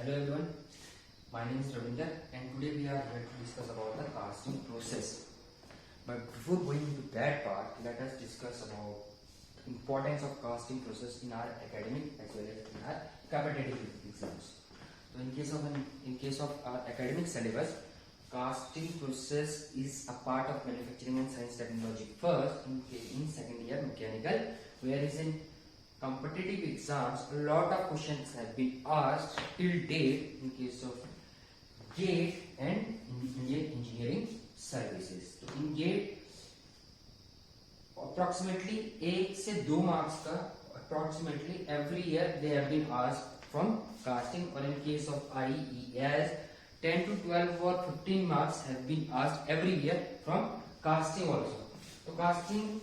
Hello everyone, my name is Ravinder and today we are here to discuss about the casting process. But before going into that part, let us discuss about the importance of casting process in our academic as well as in our competitive exams. So in case of our academic syllabus, casting process is a part of manufacturing and science technology. First, in second year mechanical, whereas in competitive exams, a lot of questions have been asked till date in case of GATE and Indian Engineering Services. तो in GATE approximately 1 से 2 marks का approximately every year they have been asked from casting, or in case of IES 10 to 12 or 15 marks have been asked every year from casting also. तो casting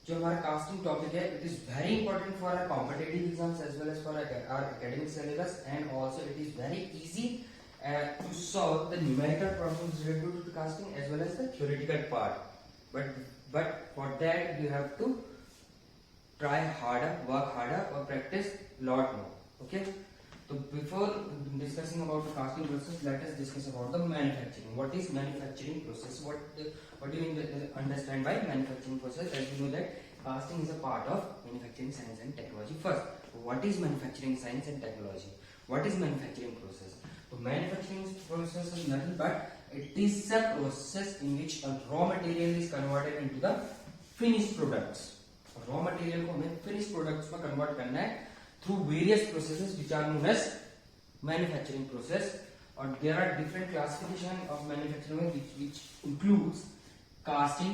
जो हमारा casting topic है, it is very important for our competitive exams as well as for our academic syllabus, and also it is very easy to solve the numerical problems related to the casting as well as the theoretical part. But for that you have to try harder, work harder, or practice lot more. Okay. So before discussing about the casting process, let us discuss about the manufacturing. What is manufacturing process? What do you understand by manufacturing process? As you know that casting is a part of manufacturing science and technology. First, what is manufacturing science and technology? What is manufacturing process? So manufacturing process is nothing but it is a process in which a raw material is converted into the finished products. Raw material को हमें finished products में convert करना है through various processes which are known as manufacturing process. Or there are different classification of manufacturing which includes casting,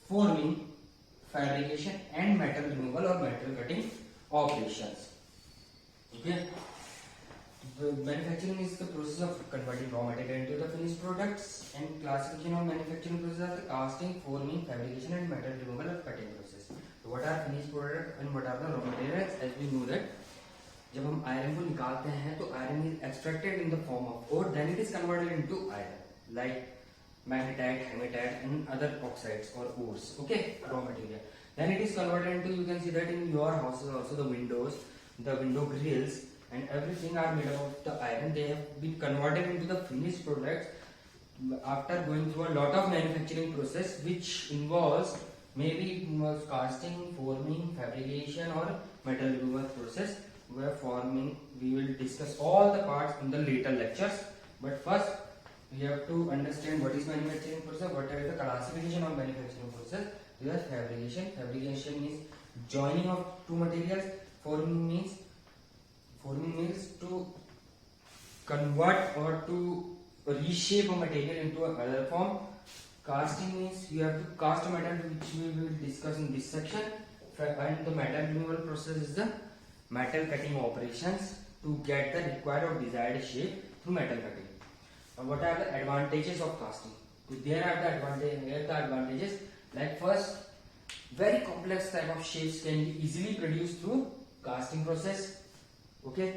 forming, fabrication and metal removal or metal cutting operations. Okay. The manufacturing is the process of converting raw material into the finished products, and classification of manufacturing process are the casting, forming, fabrication and metal removal or cutting process. So what are finished product and what are the raw materials? As we know that जब हम iron को निकालते हैं तो iron is extracted in the form of ore, then it is converted into iron like magnetite, hematite and other oxides or ores. Okay, raw material. Then it is converted into, you can see that in your houses also, the windows, the window grills and everything are made of the iron. They have been converted into the finished products after going through a lot of manufacturing process which involves maybe casting, forming, fabrication or metal removal process. Where forming we will discuss all the parts in the later lectures, but first we have to understand what is manufacturing process, what are the classification of manufacturing process. There is fabrication is joining of two materials. Forming means to convert or to reshape a material into another form. Casting means you have to cast a metal, which we will discuss in this section. And the metal removal process is the metal cutting operations to get the required or desired shape through metal cutting. What are the advantages of casting? There are the advantages. Like first, very complex type of shapes can be easily produced through casting process. Okay,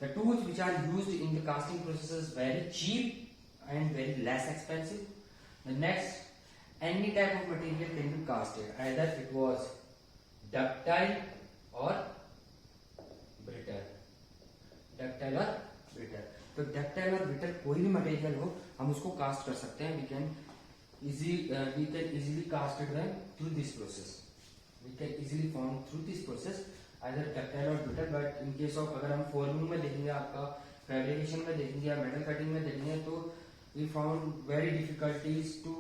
the tools which are used in the casting process is very cheap and very less expensive. The next, any type of material can be casted, either it was ductile or brittle. तो ductile और brittle कोई भी material हो, हम उसको cast कर सकते हैं. we can easily cast it through this process. We can easily form through this process either ductile or brittle. But in case of अगर हम forming में देखेंगे, आपका fabrication में देखेंगे या metal cutting में देखेंगे, तो we found very difficulties to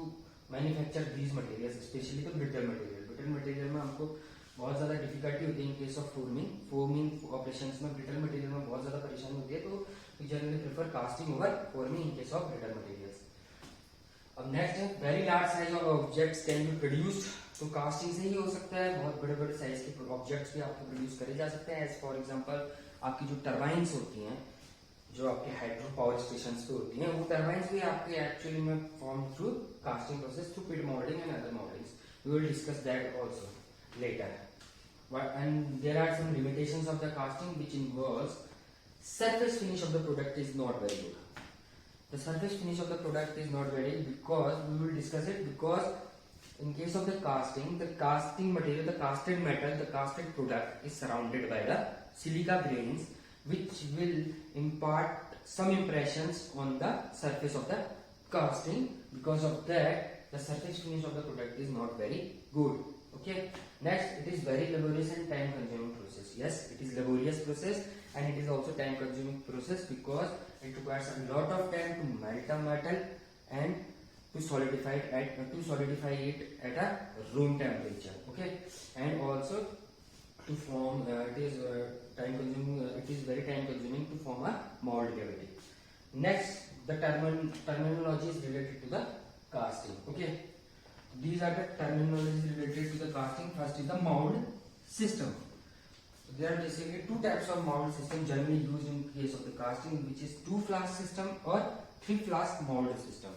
manufacture these materials, especially the brittle material. Brittle material में हमको बहुत ज़्यादा डिफिकल्टी होती है. In case of forming operations में ब्रिटल मटेरियल में बहुत ज़्यादा परेशानी होती है, तो we generally prefer casting over forming in case of brittle materials. अब नेक्स्ट है, very large size of objects can be produced. तो कास्टिंग से ही हो सकता है. बहुत बड़े बड़े साइज के ऑब्जेक्ट्स भी आपको प्रोड्यूस करे जा सकते हैं. एज फॉर एग्जाम्पल आपकी जो टर्बाइंस होती हैं, जो आपके हाइड्रो पावर स्टेशन पे होती हैं, वो टर्बाइंस भी आपके एक्चुअली में form through casting process, through pit moulding and other mouldings. We will discuss that also later. And there are some limitations of the casting which involves surface finish of the product is not very good. The surface finish of the product is not very good because we will discuss it. Because in case of the casting material, the casted metal, the casted product is surrounded by the silica grains which will impart some impressions on the surface of the casting. Because of that, the surface finish of the product is not very good. Okay. Next, it is very laborious and time consuming process. Yes, it is laborious process and it is also time consuming process because it requires a lot of time to melt a metal and to solidify it at a room temperature. Okay. And also to form it is very time consuming to form a mold cavity. Next, the terminology is related to the casting. Okay, these are the terminologies related to the casting. First is the mold system. There are basically two types of mold system generally used in case of the casting, which is 2 flask system or 3 flask mold system.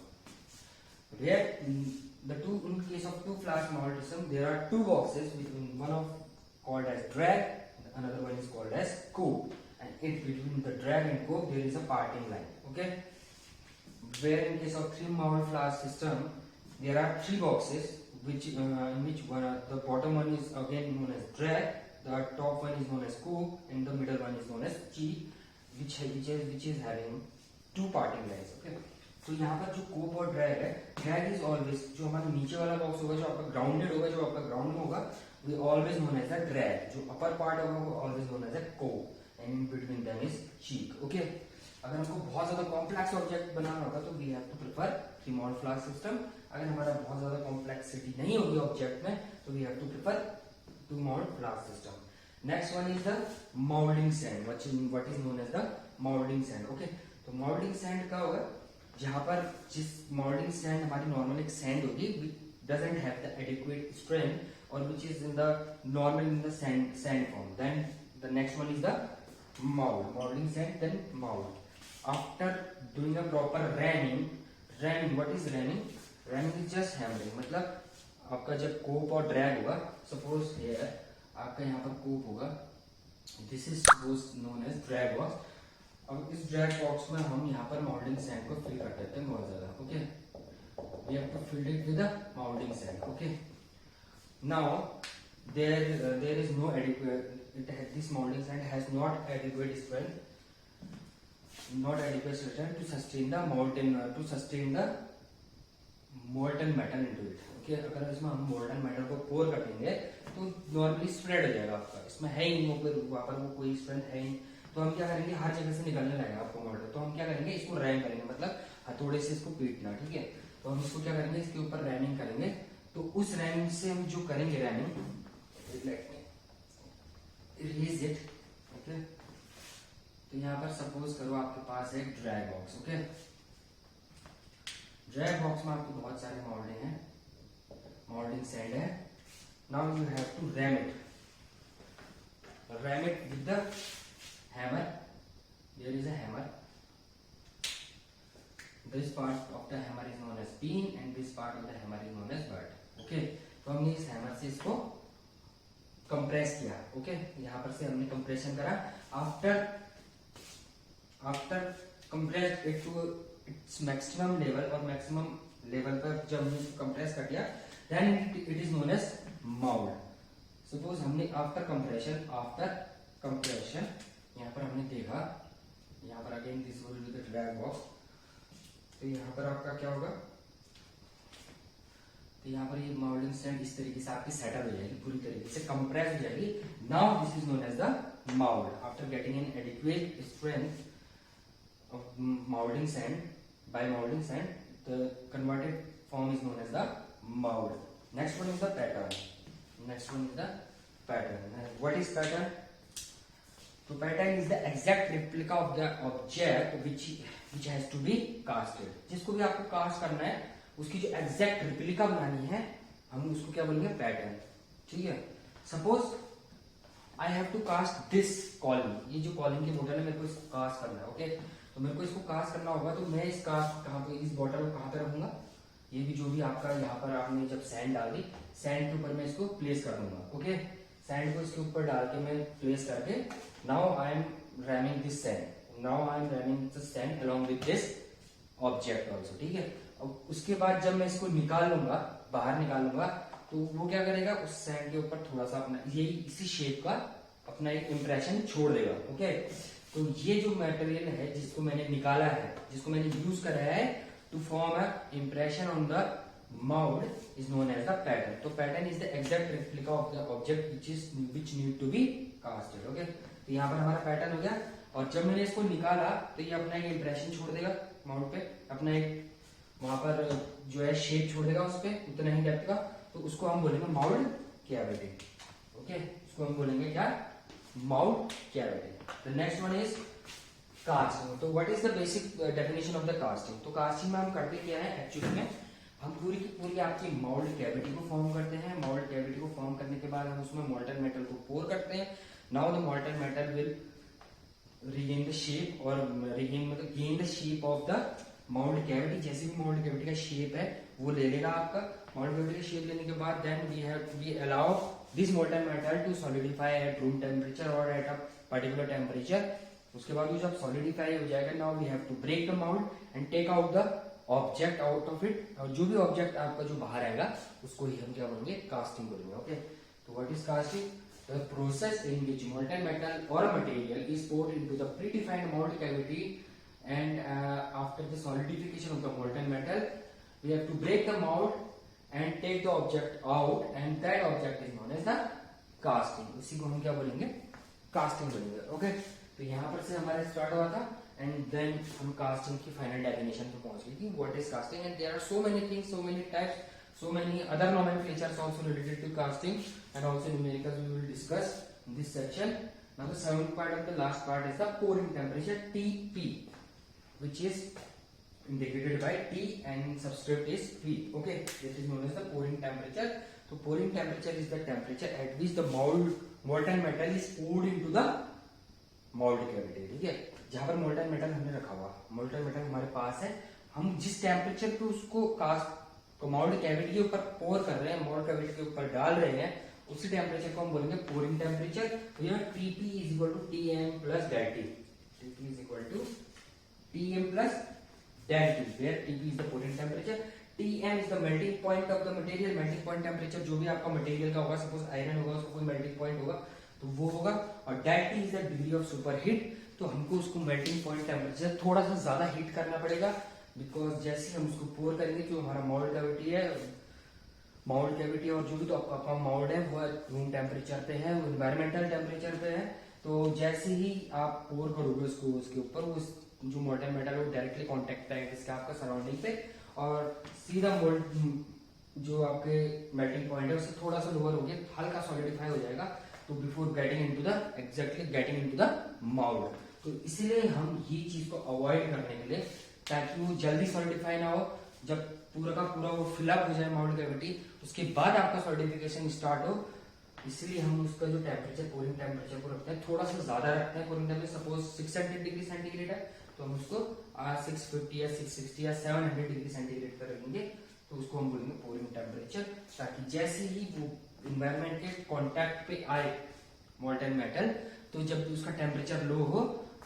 Where in case of 2 flask mold system, there are 2 boxes, between one of called as drag, another one is called as cope, and in between the drag and cope there is a parting line. Okay. Where in case of 3 mold flask system, there are 3 boxes, which in which the bottom one is again known as drag, the top one is known as cope, and the middle one is known as cheek, which is having 2 parting lines. Okay. तो यहाँ पर जो कोप और drag है, drag is always, जो हमारा नीचे वाला बॉक्स होगा, जो आपका ग्राउंडेड होगा, जो आपका ग्राउंड में होगा, we always known as the drag. जो अपर पार्ट होगा वो always known as the cope, and in between them is cheek. Okay. अगर हमको बहुत ज्यादा कॉम्प्लेक्स ऑब्जेक्ट बनाना होगा तो we have to prefer 3 mould flask system. अगर हमारा बहुत ज्यादा कॉम्प्लेक्सिटी नहीं होगी ऑब्जेक्ट में तो we have to prefer 2 mould flask system. Next one is the moulding sand, what is known as the moulding sand. Okay. तो मोल्डिंग सैंड का होगा जहां पर जिस मोल्डिंग सैंड हमारी नॉर्मल एक सैंड होगी, doesn't have the adequate strength और which is in the normal in the sand form. Then the next one is the molding sand, then mold. After doing a proper ramming, what is ramming? Ramming is just hammering. मतलब आपका जब कोप और drag होगा, suppose hair आपका यहाँ पर cope होगा, this is suppose known as drag box. अब इस ड्रैग बॉक्स में हम यहाँ पर मोल्डिंग सैंड को फिल कर देते हैं बहुत ज्यादा. Okay. We have to fill it with the moulding sand. Okay. Now there is no adequate, this molding sand has not adequate strength to sustain the molten metal into it. Okay. अगर इसमें हम molten metal को pour कर देंगे तो normally spread हो जाएगा आपका. इसमें है ही नहीं, वहाँ पर वो कोई स्ट्रेंथ है ही. तो हम क्या करेंगे, हर जगह से निकलने लगेगा आपको मोल्डर. तो हम क्या करेंगे, इसको रैम करेंगे, मतलब हथौड़े से इसको पीटना. ठीक है. तो हम इसको क्या करेंगे, इसके ऊपर रैमिंग करेंगे. तो उस रैमिंग से हम जो करेंगे rhyming, let me erase it. Okay. तो यहाँ पर सपोज करो आपके पास है drag box. Okay. Drag box में आपको बहुत सारे मोल्डिंग है, मोल्डिंग सैंड है. Now you have to ram it with the hammer. There is a hammer. This part of the hammer is known as pin and this part of the hammer is known as butt. Okay. तो हमने इस hammer से इसको compress किया. Okay. यहाँ पर से हमने कंप्रेशन करा. After compress it to its maximum level, और मैक्सिमम लेवल पर जब हमने इसको कंप्रेस कर दिया, then it is known as mould. Suppose हमने आफ्टर कंप्रेशन यहाँ पर हमने देखा, यहाँ पर again this will be the drag box. तो यहाँ पर आपका क्या होगा, तो यहाँ पर ये मोल्डिंग सैंड इस तरीके से आपकी सेटल हो जाएगी, पूरी तरीके से कंप्रेस हो जाएगी. Now this is known as the mould. After getting an adequate strength of moulding sand by moulding sand, the converted form is known as the mould. Next one is the pattern. What is pattern? तो pattern is the exact replica of the object which has to be casted. जिसको भी आपको cast करना है, उसकी जो exact replica बनानी है, हम उसको क्या बोलेंगे, पैटर्न. ठीक है. Suppose I have to cast this calling. ये जो कॉलिंग की बोतल है, मेरे को इसको कास्ट करना है. ओके. तो मेरे को इसको कास्ट करना होगा, तो मैं इस कास्ट कहाँ पे, इस बॉटल को कहाँ पे रखूंगा, ये भी जो भी आपका यहाँ पर आपने जब सैंड डाल दी, सैंड के ऊपर मैं इसको प्लेस कर दूंगा. ओके. सैंड को इसके ऊपर डाल के मैं प्लेस करके, now I am rhyming this sand. Now I am rhyming the sand along with this object also. ठीक है. अब उसके बाद जब मैं इसको निकाल लूंगा, बाहर निकाल लूंगा, तो वो क्या करेगा, उस सैंड के ऊपर थोड़ा सा अपना यही इसी शेप का अपना एक इंप्रेशन छोड़ देगा. ओके. तो ये जो मटेरियल है जिसको मैंने निकाला है, जिसको मैंने यूज करा है to form a impression on the mold is known as the pattern. तो pattern is the exact replica of the object which need to be casted. Okay, तो यहाँ पर हमारा पैटर्न हो गया, और जब मैंने इसको निकाला तो ये अपना एक इम्प्रेशन छोड़ देगा माउंट पे, अपना एक वहां पर जो है शेप छोड़ देगा उस पे उतना ही डेप्थ का, तो उसको हम बोलेंगे माउल्ड कैविटी. ओके, उसको हम बोलेंगे क्या, mould cavity. The next one is casting. तो what is the basic definition of the casting. तो कास्टिंग में हम करते क्या है, एक्चुअली में हम पूरी की पूरी आपकी माउल्ड कैविटी को फॉर्म करते हैं. माउल्ड कैविटी को फॉर्म करने के बाद हम उसमें मोल्टन मेटल को पोर करते हैं. Now the molten metal will regain the shape और regain मतलब gain the shape of the mold cavity. जैसे भी mold cavity का shape है वो ले लेगा आपका. mold cavity का shape लेने के बाद then we allow this molten metal to solidify at room temperature or at a particular temperature. उसके बाद वो जब solidify हो जाएगा, now we have to break the mold and take out the object out of it. और जो भी object आपका जो बाहर आएगा उसको ही हम क्या बोलेंगे, casting बोलेंगे. ओके, तो what is casting? The process in which molten metal or a material is poured into the predefined mold cavity, and after the solidification of the molten metal, we have to break the mold and take the object out, and that object is known as the casting. इसी को हम क्या बोलेंगे, casting बोलेंगे. Okay, तो यहाँ पर से हमारा स्टार्ट हुआ था, and then हम casting की final definition पे पहुंच गए कि what is casting, and there are so many things, so many types, so many other nomenclatures also related to casting, and also numericals we will discuss in this section. Now the seventh part of the last part is the pouring temperature, TP, which is indicated by T and subscript is P. Okay, this is known as the pouring temperature. So pouring temperature is the temperature at which the molten metal is poured into the mold cavity. ठीक है, जहां पर molten metal हमने रखा हुआ, molten metal हमारे पास है, हम जिस टेम्परेचर पे उसको कास्ट तो मोल्ड कैविटी के ऊपर पोर कर रहे हैं, मोल्ड कैविटी के ऊपर डाल रहे हैं, उसी टेम्परेचर को हम बोलेंगे पोरिंग टेम्परेचर. तो यहाँ Tp is equal to Tm plus del T. Tp is equal to Tm plus del T, where Tp is the pouring temperature. Tm is the melting point of the material. Melting point temperature जो भी आपका material का होगा, suppose iron होगा, उसका कोई melting point होगा तो वो होगा. और del T is the degree of superheat. तो हमको उसको मेल्टिंग पॉइंट टेम्परेचर थोड़ा सा ज्यादा हीट करना पड़ेगा, बिकॉज जैसे हम उसको पोर करेंगे, जो हमारा मोल्ड कैविटी है, मोल्ड कैविटी और जो भी तो आपका मोल्ड है वो रूम टेम्परेचर पे है, वो एनवायरमेंटल टेम्परेचर पे है. तो जैसे ही आप पोर करोगे उसको, उसके ऊपर वो जो मोल्टन मेटल है वो डायरेक्टली कांटेक्ट आएगा इसका आपका सराउंडिंग पे, और सीधा मोल्ड जो आपके मेल्टिंग पॉइंट है उससे थोड़ा सा लोअर हो गया, हल्का सॉलिडिफाई हो जाएगा. तो before getting into the exactly getting into the mould. तो इसलिए हम ये चीज को अवॉइड करने के लिए, ताकि वो जल्दी सॉलिडिफाई ना हो, जब पूरा का पूरा वो फिलअप हो जाए मोल्ड कैविटी, उसके बाद आपका सॉलिडिफिकेशन स्टार्ट हो, इसलिए हम उसका जो टेम्परेचर, पोरिंग टेम्परेचर को रखते हैं थोड़ा सा ज्यादा रखते हैं. Pouring temperature suppose 600 degree centigrade है तो हम उसको 650 या 660 या 700 डिग्री सेंटीग्रेड पर रखेंगे, तो उसको हम बोलेंगे पोरिंग टेम्परेचर. ताकि जैसे ही वो इन्वायरमेंट के कॉन्टेक्ट पे आए मोल्टन मेटल, तो जब उसका टेम्परेचर लो हो,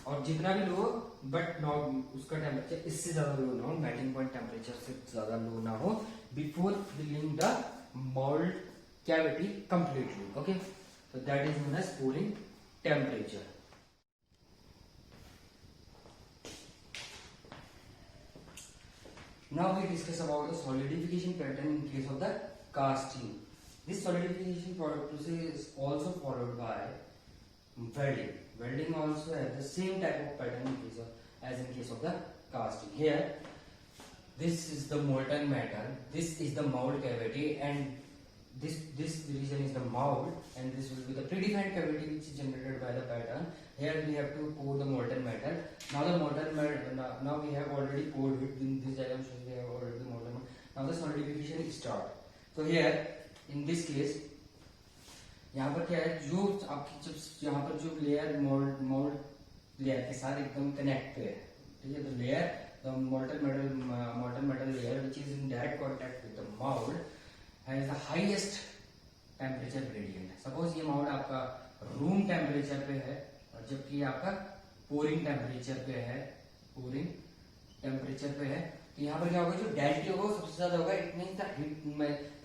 और जितना भी लो हो, बट नॉट उसका टेम्परेचर इससे ज्यादा लो ना हो, मेल्टिंग पॉइंट टेम्परेचर से ज्यादा लो ना हो, before filling the mould cavity completely. Okay, so that is known as pouring temperature. Now we discuss about the solidification pattern in case of the casting. This solidification process is also followed by welding. Welding also has the same type of pattern in case of, as in case of the casting. Here, this is the molten metal, this is the mold cavity, and this region is the mold, and this will be the predefined cavity which is generated by the pattern. Here we have to pour the molten metal. Now the molten metal, now we have already poured it. In this diagram shows we have already molten metal. Now the solidification start. So here in this case, यहाँ पर क्या है, जो आपकी जब यहाँ पर जो लेयर मोल्ड लेयर के साथ एकदम कनेक्ट पे है, ठीक है, तो layer the molten metal layer which is in direct contact with the mold has the highest temperature gradient. Suppose ये मोल्ड आपका रूम टेम्परेचर पे है, और जबकि आपका पोरिंग टेम्परेचर पे है, पोरिंग टेम्परेचर पे है, तो यहाँ पर क्या होगा, जो डेल्टी होगा सबसे ज्यादा होगा. It means the heat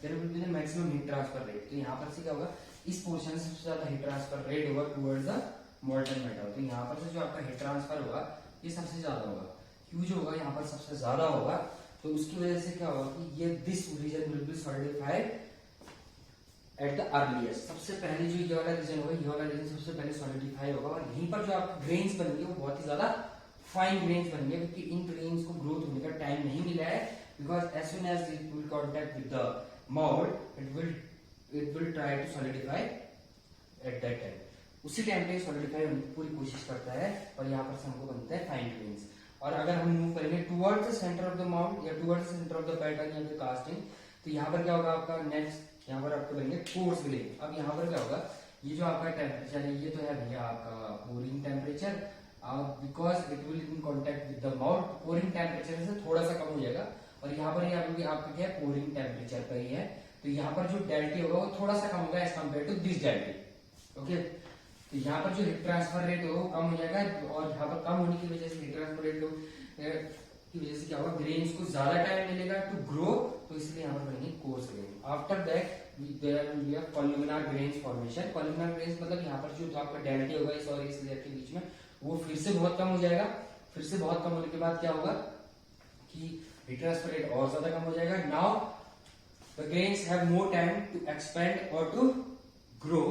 there will be the maximum heat transfer rate. तो यहाँ पर से क्या होगा, इस पोर्शन से सबसे ज्यादा हीट ट्रांसफर रेट होगा टुवर्ड्स द मोल्टन मेटल। तो यहाँ पर से जो आपका हीट ट्रांसफर होगा ये सबसे ज्यादा होगा, क्यू जो होगा यहाँ पर सबसे ज्यादा होगा। तो उसकी वजह से क्या होगा कि ये this region will be solidified at the earliest. सबसे पहले जो ये वाला रीजन होगा, ये वाला रीजन सबसे पहले सॉलिडिफाई होगा और यहीं पर जो आपके ग्रेन्स बनेंगे वो बहुत ही ज्यादा फाइन ग्रेन्स बनेंगे, क्योंकि इन ग्रेन्स को ग्रोथ होने का टाइम नहीं मिला है। Because as soon as it will contact with the mould it will try to solidify at that time. उसी टाइम पे सॉलिडिफाई होने की पूरी कोशिश करता है और यहाँ पर से हमको बनते हैं फाइन ग्रेन्स। और अगर हम मूव करेंगे towards the centre of the mould या towards the centre of the pattern या फिर कास्टिंग, तो यहाँ पर क्या होगा आपका नेक्स्ट, यहाँ पर आपको बनेंगे कोर्स ग्रेन। अब यहाँ पर क्या होगा, ये जो आपका टेम्परेचर है ये तो है भैया आपका pouring temperature, because it will in contact with the mould, pouring temperature से थोड़ा सा कम हो जाएगा। और यहाँ पर आपका क्या है, पोरिंग टेम्परेचर पर ही है। तो यहाँ पर जो डेल्टी होगा वो थोड़ा सा कम होगा एज कम्पेयर टू दिस डेल्टी। ओके, तो यहाँ पर जो हीट ट्रांसफर रेट होगा वो कम हो जाएगा और यहाँ पर कम होने की वजह से हीट ट्रांसफर रेट की वजह से क्या होगा, ग्रेन्स को ज्यादा टाइम मिलेगा टू ग्रो। तो इसलिए यहाँ पर बनेंगे coarse grain. After that there will be a columnar grains formation. Columnar grains मतलब यहाँ पर जो आपका डेल्टी होगा इस और इस लेयर के बीच में वो फिर से बहुत कम हो जाएगा। फिर से बहुत कम होने के बाद क्या होगा कि हीट ट्रांसफर रेट और ज्यादा कम हो जाएगा। Now the grains have more time to expand और टू ग्रो,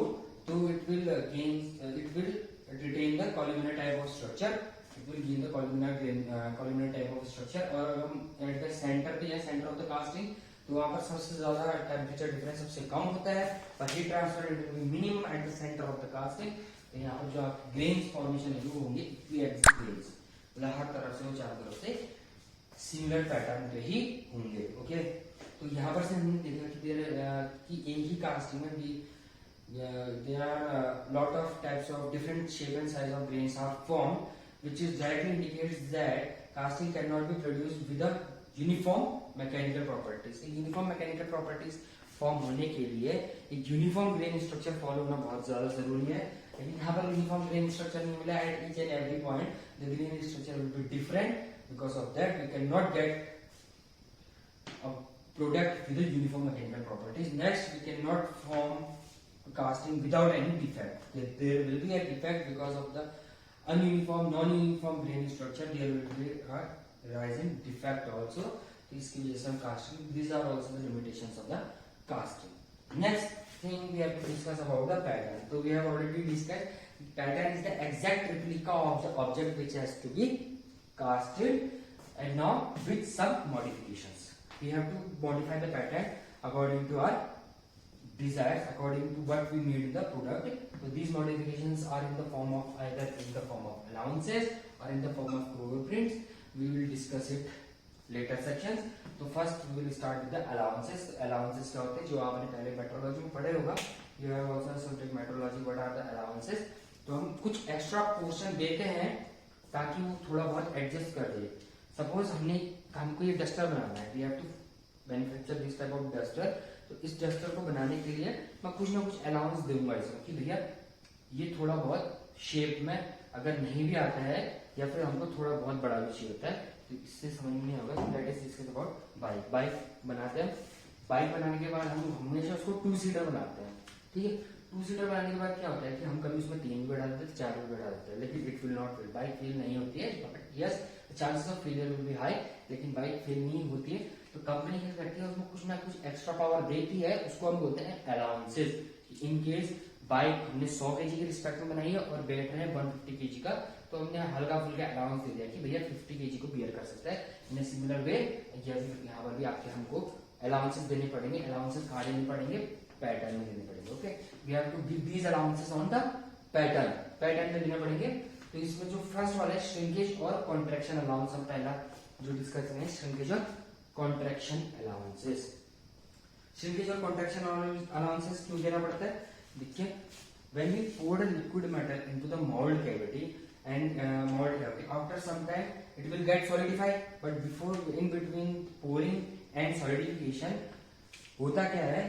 तो it will retain the columnar type of structure. It will gain the columnar type of structure. और हम at the center पे या center of the casting, तो वहाँ पर सबसे ज्यादा टेम्परेचर डिफरेंस सबसे कम होता है, पर heat transfer rate will be minimum at the centre of the casting. तो यहाँ पर जो आप ग्रेन्स फॉर्मेशन है वो होंगे इक्विएक्सियल ग्रेन्स, मतलब हर तरफ से वो चारों तरफ से सिमिलर पैटर्न पे ही होंगे। ओके, तो यहाँ पर से हमने देखा कि एक ही कास्टिंग में भी there are a lot of types of different shape and size of grains are formed, which is directly indicates that casting cannot be produced with a uniform mechanical properties. Uniform mechanical properties form होने के लिए एक uniform grain structure follow होना बहुत ज्यादा जरूरी है, लेकिन यहाँ पर यूनिफॉर्म ग्रेन स्ट्रक्चर नहीं मिला at each and every point. The grain structure will be different, because of that we can not get a product with uniform mechanical properties. Next, we can not form casting without any defect. There will be a defect because of the ununiform, non-uniform grain structure. There will be a rising defect also. So इसकी वजह से हम casting. These are also the limitations of the casting. Next thing we have to discuss about the pattern. So we have already discussed. Pattern is the exact replica of the object which has to be casted, and now with some modifications. We have to modify the pattern according to our desires, according to what we need in the product. So these modifications are in the form of either in the form of allowances or in the form of cover prints. We will discuss it later sections. So first we will start with the allowances. Allowances क्या होते हैं, जो आपने पहले metrology में पढ़े होगा, you have also studied metrology. What are the allowances? तो हम कुछ एक्स्ट्रा पोर्शन देते हैं ताकि वो थोड़ा बहुत एडजस्ट कर दे। सपोज हमको ये डस्टर बनाना है, we have to manufacture this type of duster. तो इस डस्टर को बनाने के लिए मैं कुछ ना कुछ अलाउंस दूंगा इसमें कि भैया ये थोड़ा बहुत शेप में अगर नहीं भी आता है या फिर हमको थोड़ा बहुत बड़ा भी चाहिए होता है, तो इससे समझ में नहीं होगा। That is discuss about bike. Bike बनाते हैं, बाइक बनाने के बाद हम हमेशा उसको 2 सीटर बनाते हैं, ठीक है। 2 सीटर बनाने के बाद क्या होता है कि हम कभी उसमें 3 भी बैठा देते हैं, 4 भी बैठा देते हैं, लेकिन it will not fail. Bike fail नहीं होती है, yes chances of failure will be high, लेकिन बाइक फेल नहीं होती है। तो कंपनी क्या करती है, उसमें कुछ ना कुछ एक्स्ट्रा पावर देती है, उसको हम बोलते हैं अलाउंसेस। इन केस बाइक हमने 100 kg के रिस्पेक्ट में बनाई है और बैठ रहे हैं 150 kg का, तो हमने हल्का फुल्का अलाउंस दे दिया कि भैया 50 kg को बियर कर सकता है। इन सिमिलर वे यहाँ पर भी आपके हमको अलाउंसेस देने पड़ेंगे। अलाउंसेस कहाँ देने पड़ेंगे, पैटर्न में देने पड़ेंगे। Okay, we have to give these allowances on the pattern, pattern में देने पड़ेंगे। तो इसमें जो फर्स्ट वाला है श्रिंकेज और कॉन्ट्रैक्शन अलाउंस, हम पहला जो डिस्कस करेंगे श्रिंकेज और कॉन्ट्रैक्शन अलाउंसेस। श्रिंकेज और कॉन्ट्रैक्शन अलाउंसेस क्यों देना पड़ता है, देखिए when we poured a liquid metal into the mold cavity and mold cavity, after some time it will get solidified, but before in between pouring and solidification होता क्या है,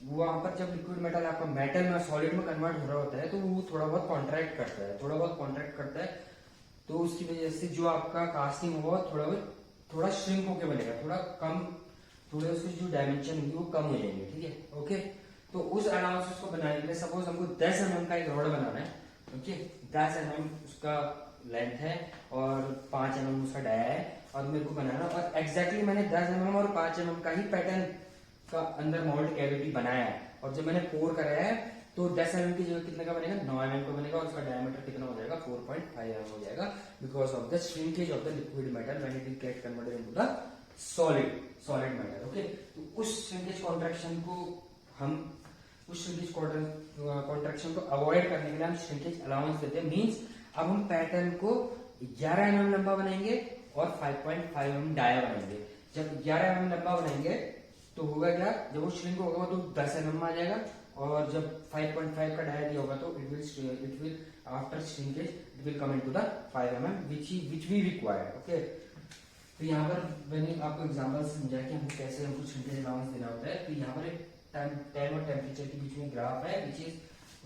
वहां पर जब लिक्विड मेटल आपका मेटल में सॉलिड में convert हो रहा होता है तो वो थोड़ा बहुत कॉन्ट्रैक्ट करता है, थोड़ा बहुत कॉन्ट्रैक्ट करता है। तो उसकी वजह से जो आपका कास्टिंग होगा थोड़ा श्रिंक होके बनेगा, थोड़ा कम, थोड़े उसके जो डायमेंशन होंगे वो कम हो जाएंगे, ठीक है। ओके, तो उस अलाउंसेस को बनाने के लिए सपोज हमको 10 mm का एक रॉड बनाना है, तो ओके 10 mm उसका लेंथ है और 5 mm उसका डाया है और मेरे को बनाना, और एग्जैक्टली मैंने 10 mm और 5 mm का ही पैटर्न का अंदर मोल्ड कैविटी बनाया है। और जब मैंने पोर कराया है तो 10 mm की जगह कितने का बनेगा, 9 mm का बनेगा और उसका डायमीटर कितना हो जाएगा, 4.5 mm हो जाएगा, because of the shrinkage of the liquid metal when it get converted into the solid metal. Okay, तो उस श्रिंकेज कॉन्ट्रैक्शन को हम उस श्रिंकेज कॉन्ट्रैक्शन को अवॉइड करने के लिए हम श्रिंकेज अलाउंस देते हैं। मींस अब हम पैटर्न को 11 mm लंबा बनाएंगे और 5.5 mm डाया बनाएंगे। जब 11 mm लंबा बनाएंगे तो होगा क्या, जब वो श्रिंक होगा तो 10 mm आ जाएगा, और जब 5.5 का डाया दिया होगा तो it will after shrinkage it will come into the 5 mm which we required. Okay, तो यहाँ पर मैंने आपको एग्जांपल समझा कि हमको कैसे हमको श्रिंकेज अलाउंस देना होता है। तो यहाँ पर एक टाइम और टेम्परेचर के बीच में ग्राफ है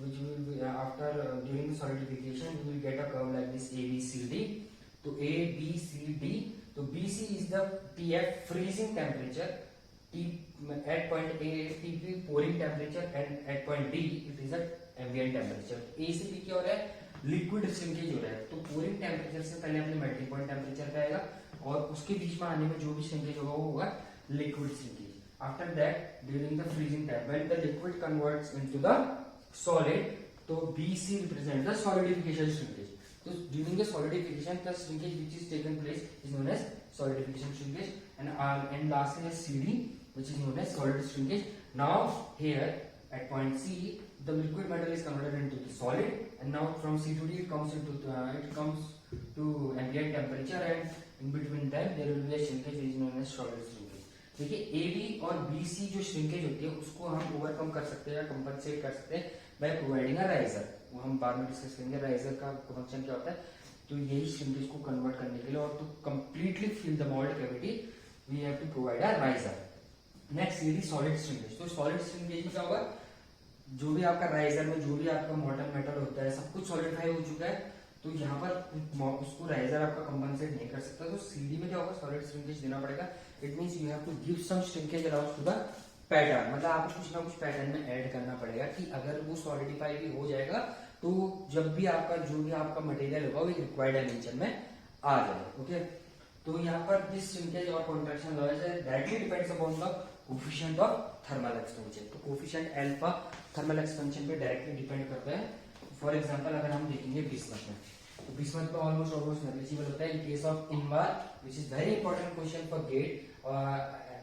which will be after during the solidification you will get a curve like this ABCD. तो ABCD, तो BC is the TF freezing temperature, T at point A TP pouring temperature, and at point D it is a ambient temperature. A से B क्या हो रहा है, liquid shrinkage हो रहा है, तो pouring temperature से पहले अपने मेल्टिंग पॉइंट टेम्परेचर का आएगा और उसके बीच में आने में जो भी श्रिंकेज होगा वो होगा liquid shrinkage. After that, during the freezing time, when the liquid converts into the solid, so BC represents the solidification shrinkage. So during the solidification, the shrinkage which is taken place is known as solidification shrinkage, and lastly is CD, which is known as solid shrinkage. Now here at point C, the liquid metal is converted into the solid, and now from C to D it comes to ambient temperature, and in between them there will be a shrinkage which is known as solid shrinkage. देखिए A B और B C जो shrinkage होती है उसको हम overcome कर सकते हैं या कंपनसेट कर सकते हैं बाय प्रोवाइडिंग अ राइजर। वो हम बाद में डिस्कस करेंगे राइजर का फंक्शन क्या होता है। तो यही श्रिंकेज को कन्वर्ट करने के लिए और to completely fill the mould cavity we have to provide a riser. Next ये सॉलिड श्रिंकेज। तो सॉलिड श्रिंकेज में क्या होगा, जो भी आपका राइजर में जो भी आपका मॉडर्न मेटल होता है सब कुछ सॉलिडिफाई हो चुका है, तो यहाँ पर उसको राइजर आपका कंपनसेट नहीं कर सकता। तो सीडी में क्या होगा, सॉलिड श्रिंकेज देना पड़ेगा। It means you have to give some shrinkage allowance to the pattern, मतलब आपको कुछ ना कुछ पैटर्न में ऐड करना पड़ेगा कि अगर वो सॉलिडिफाई भी हो जाएगा तो जब भी आपका जो भी आपका मटेरियल होगा वो रिक्वायर्ड डायमेंशन में आ जाए। ओके, तो यहाँ पर दिस श्रिंकेज और contraction laws directly depends upon the coefficient of thermal expansion. तो कोफिशिएंट अल्फा थर्मल एक्सपेंशन पे डायरेक्टली डिपेंड करता है। फॉर एग्जांपल अगर हम देखेंगे बिस्मथ में, तो बिस्मथ में ऑलमोस्ट नेग्लिजिबल होता है। इन केस ऑफ इनबार which is very important question for gate,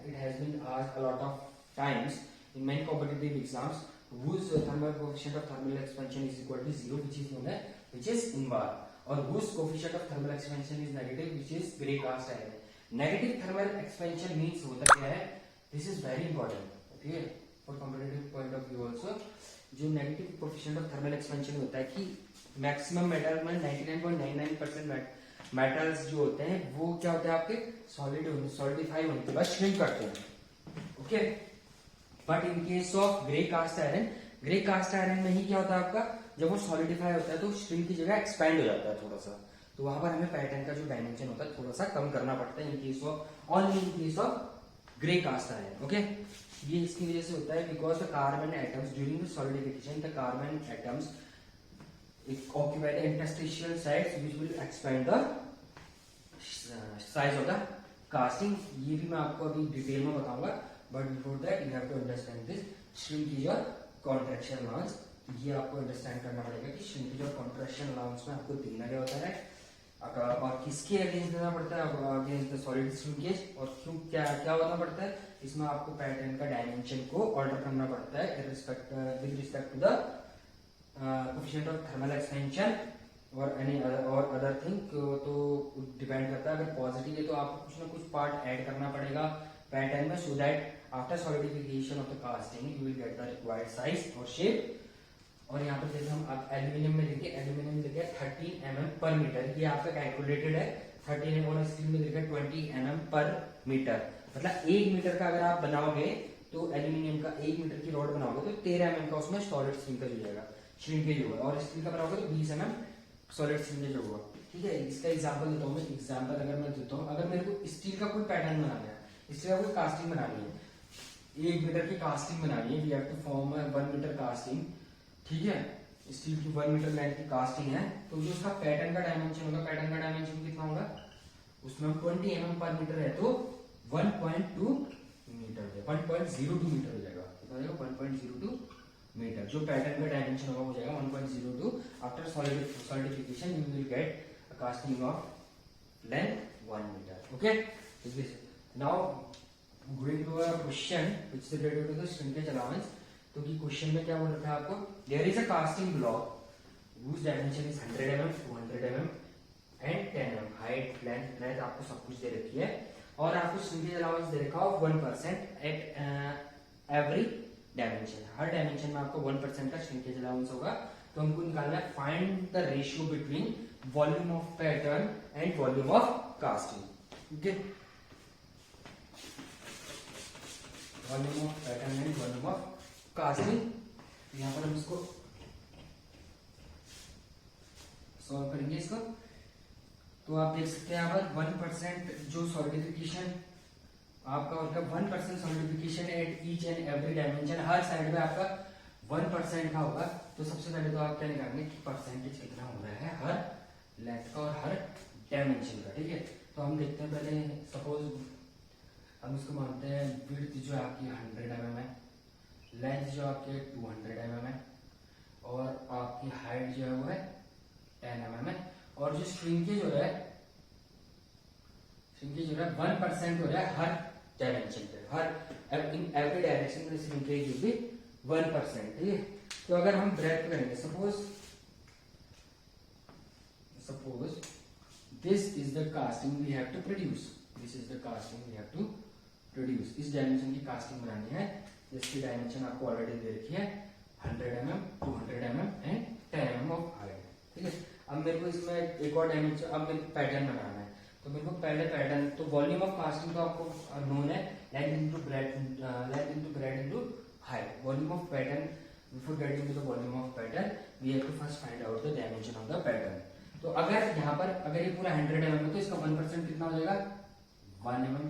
it has been asked a lot of times in many competitive exams, whose thermal coefficient of thermal expansion is equal to 0, which is known as which is inbar, or whose coefficient of thermal expansion is negative, which is gray cast iron. Negative thermal expansion means होता क्या है, this is very important, okay, for competitive point of view also। जो negative coefficient of thermal expansion होता है कि maximum metal में 99.99% metals जो होते हैं वो क्या होते हैं आपके सॉलिडिफाई होने के बाद श्रिंक करते हैं। Okay, but in case of grey cast iron में ही क्या होता है आपका, जब वो सॉलिडिफाई होता है तो श्रिंक की जगह एक्सपैंड हो जाता है थोड़ा सा, तो वहां पर हमें पैटर्न का जो डायमेंशन होता है थोड़ा सा कम करना पड़ता है in case of only in case of grey cast iron. Okay, ये इसकी वजह से होता है because the carbon atoms during the solidification the carbon atoms occupy the interstitial sites which will expand the size of the casting। ये भी मैं आपको अभी डिटेल में बताऊंगा, but before that you have to understand this shrinkage और contraction allowance. ये आपको अंडरस्टैंड करना पड़ेगा कि श्रिंकेज और कॉन्ट्रैक्शन अलाउंस में आपको देना क्या होता है और किसके अगेंस्ट देना पड़ता है, अगेंस्ट द सॉलिड श्रिंकेज, और क्यों क्या क्या होना पड़ता है। इसमें आपको पैटर्न का डायमेंशन को ऑल्टर करना पड़ता है with respect to the coefficient of thermal expansion और एनी और अदर थिंग। तो डिपेंड करता है, अगर पॉजिटिव है तो आपको कुछ ना कुछ पार्ट ऐड करना पड़ेगा पैटर्न में, so that after solidification of the casting you will get the required size और शेप। और यहाँ पर जैसे हम एल्यूमिनियम में देखिए, एल्यूमिनियम देखिए 13 mm पर मीटर, ये आपका कैलकुलेटेड है। 13 mm और स्टील में देखिए 20 mm पर मीटर, मतलब 1 मीटर का अगर आप बनाओगे तो एल्यूमिनियम का 1 मीटर की रॉड बनाओगे तो 13 mm का उसमें सॉलिड श्रिंकेज हो जाएगा, श्रिंकेज होगा, और स्टील का बनाओगे तो 20 mm सॉलिड श्रिंकेज होगा। ठीक है, इसका एग्जांपल देता हूँ मैं। एग्जांपल अगर मैं देता हूँ, अगर मेरे को स्टील का कोई पैटर्न बनाना है, स्टील का कोई कास्टिंग बनानी है, 1 मीटर की कास्टिंग बनानी है, we have to form 1 metre casting. ठीक है, स्टील की 1 मीटर लेंथ की कास्टिंग है, तो जो उसका पैटर्न का डायमेंशन होगा, पैटर्न का डायमेंशन कितना होगा, उसमें 20 mm पर मीटर है तो 1.2 मीटर, 1.02 मीटर हो जाएगा, कितना हो जाएगा 1.02 मीटर। जो पैटर्न का डायमेंशन होगा वो जाएगा 1.02। After solidification you will get a casting of length 1 metre. Okay, now going to a question which is related to the shrinkage allowance. तो कि क्वेश्चन में क्या बोल रखा है आपको, there is a casting block whose dimension is 100 mm, 200 mm and 10 mm, height length breadth आपको सब कुछ दे रखी है, और आपको श्रिंकेज अलाउंस दे रखा है 1% at every dimension. Her dimension में आपको 1% का श्रिंकेज अलाउंस होगा। तो हमको निकालना है find the ratio between volume of pattern and volume of casting. Okay, volume of pattern and volume of casting, यहाँ पर हम इसको सॉल्व करेंगे इसको। तो आप देख सकते हैं यहाँ पर 1% जो सॉलिडिफिकेशन आपका होगा, 1% solidification eight each and every dimension, her side में आपका 1% का होगा। तो सबसे पहले तो आप क्या निकालेंगे कि परसेंटेज कितना हो रहा है हर लेंथ का और हर डायमेंशन का। ठीक है, तो हम देखते हैं पहले, सपोज हम इसको मानते हैं विड्थ जो आपकी 100 mm है, लेंथ जो आपके 200 mm है, और आपकी हाइट जो है वो है 10 mm है, और जो श्रिंकेज हो रहा है 1% हो रहा है हर डायमेंशन पे, हर इन एवरी डायरेक्शन में श्रिंकेज विल बी 1%। ठीक है, तो अगर हम ब्रेथ करेंगे, suppose this is the casting we have to produce, this is the casting we have to produce, इस डायमेंशन की कास्टिंग बनानी है, जिसकी डायमेंशन आपको ऑलरेडी दे रखी है 100 mm, 200 mm and 10 mm of height. ठीक है, अब मेरे को इसमें एक और डायमेंशन, अब मेरे को पैटर्न बनाना है, तो मेरे को पहले पैटर्न, तो वॉल्यूम ऑफ कास्टिंग तो आपको नोन है, length into breadth into height. Volume of pattern, before getting to the volume of pattern we have to first find out the dimension of the pattern. तो अगर यहाँ पर अगर ये पूरा 100 mm है तो इसका 1% कितना हो जाएगा 1 mm,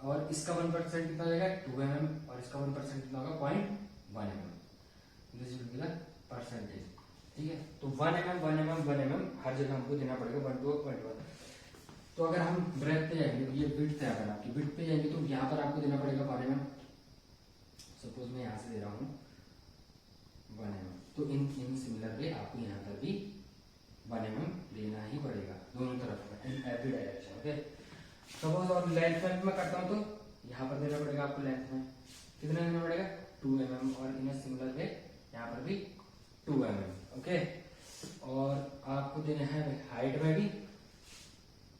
और इसका 1% कितना हो जाएगा 2 mm, और इसका 1% कितना होगा 0.1 mm। This will be the percentage. ठीक है, तो 1 mm 1 mm 1 mm हर जगह हमको देना पड़ेगा 1 2 0.1। तो अगर हम ब्रेथ पे जाएंगे, ये विड्थ है, अगर आपकी विड्थ पे जाएंगे तो यहाँ पर आपको देना पड़ेगा 1 mm। सपोज मैं यहाँ से दे रहा हूँ 1 mm, तो इन सिमिलर वे आपको यहाँ पर भी 1 mm देना ही पड़ेगा दोनों तरफ में, इन एवरी डायरेक्शन। ओके, सपोज और लेंथ में करता हूँ तो यहाँ पर देना पड़ेगा आपको लेंथ में कितना देना पड़ेगा 2 mm, और इन सिमिलर वे यहाँ पर भी 2 mm। ओके, और आपको देना है हाइट में भी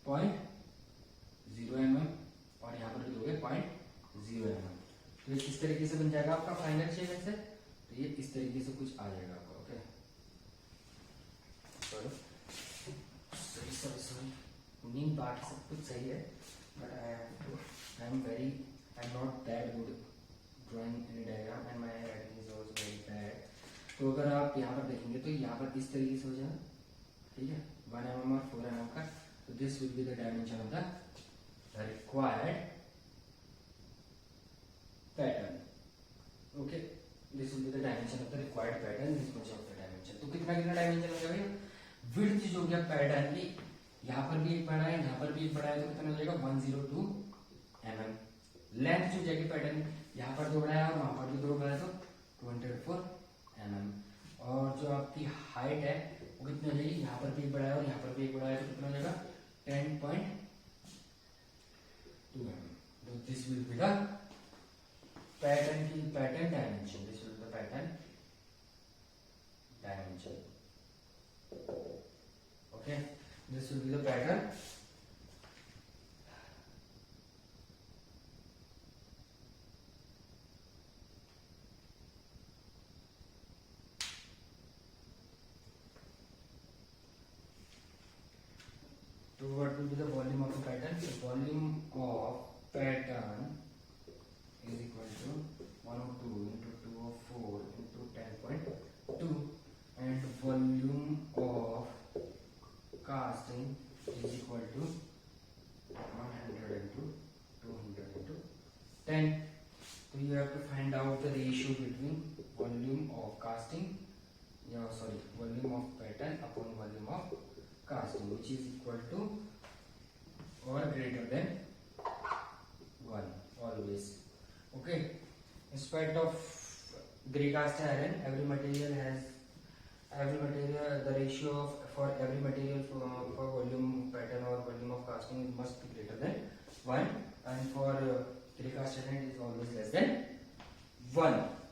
0.0 mm, और यहाँ पर भी दोगे 0.0 mm। तो ये किस तरीके से बन जाएगा आपका फाइनल शेप ऐसे, तो ये इस तरीके से कुछ आ जाएगा आपका। ओके, सॉरी मीन बाकी सब कुछ सही है, but I am not that good drawing any diagram and my writing is also very bad. तो अगर आप यहाँ पर देखेंगे तो यहाँ पर इस तरीके से हो जाएगा। ठीक है, 1 mm और 4 mm का, तो this will be the dimension of the required pattern. Okay, this will be the dimension of the required pattern, this much of the dimension. तो कितना डायमेंशन हो जाएगा, विड्थ जो गया पैटर्न की, यहाँ पर भी एक बड़ा है, यहाँ पर भी एक बड़ा है, तो कितना हो जाएगा 102 mm। लेंथ जो जाएगी पैटर्न, यहाँ पर 2 बड़ा है और वहां पर भी 2 बड़ा है, तो 204 mm। और जो आपकी हाइट है वो कितनी हो जाएगी, यहाँ पर भी एक बड़ा है और यहाँ पर भी एक बड़ा है, तो कितना हो जाएगा 10.2 mm। तो this will be the pattern की pattern dimension, this will be the pattern dimension. Okay, this will be the pattern So what will be the volume of the pattern? The volume of pattern is equal to 102 into 204 into 10.2, and volume of casting is equal to 100 into 200 into 10. So you have to find out the ratio between volume of casting, yeah, sorry, which is equal to or greater than 1 always. Okay, in spite of grey cast iron, every material the ratio of for every material for volume pattern or volume of casting must be greater than 1, and for grey cast iron it is always less than 1.